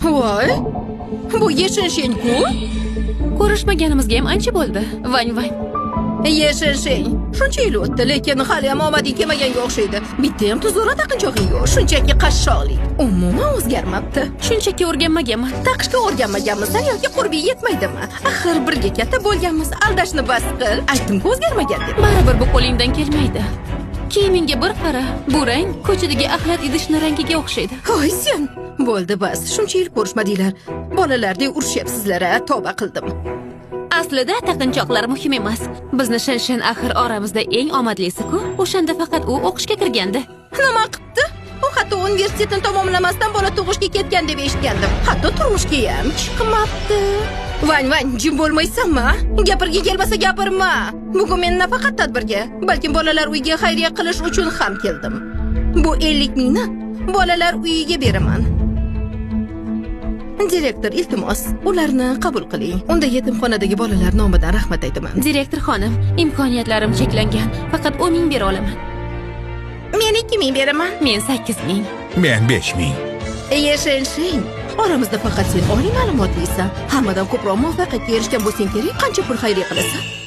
Voy, bu Yeshinsheng-ku? Ko'rishmaganimizga ham ancha bo'ldi. Vang. Yeshinsheng, shuncha yil o'tdi, lekin hali ham omading kelmaganga o'xshaydi. Bitta ham tuzora taqinchog'ing yo'q, shunchaki qashshoqlik. Umuman o'zgarmabdi. Shunchaki o'rganmaganman. Taqishga o'rganmaganmisan yoki qurbi yetmaydimi? Axir birga katta bo'lganmiz, aldashni bas qil. Aytdim-ku o'zgarmagan deb. Baribir bu qo'lingdan kelmaydi. Kiyimingga bir qara. Bu rang ko'chadagi axlat idishni rangiga o'xshaydi. Hoy sen. Bo'ldi bas, shuncha yil ko'rishmadinglar. Bolalardek urishyapsizlar, tavba qildim. Aslida taqinchoqlar muhim emas. Bizni Shinshin axir oramizda eng omadlisi-ku. O'shanda faqat u o'qishga kirgandi. Nima qilibdi? U hatto universitetni tamomlamasdan bola tug'ishga ketgan deb eshitgandim. Hatto turmushga ham chiqmabdi. Vang, jim bo'lmaysanmi? Gapirga kelmasa gapirma. Bugun men nafaqat tadbirga, balki bolalar uyiga xayriya qilish uchun ham keldim. Bu 50 mingni bolalar uyiga beraman. Direktor, iltimos, ularni qabul qiling. Unda yetimxonadagi bolalar nomidan rahmat aytaman. Direktor xonim, imkoniyatlarim cheklangan. Faqat 10 ming bera olaman. Men 2 ming beraman. Men 8 ming. Men 5 ming. Yeshinsheng, oramizda faqat sen oliy ma'lumotlisan. Hammadan ko'proq muvaffaqiyatga erishgan bo'lsang kerak, qancha pul xayriya qilasan?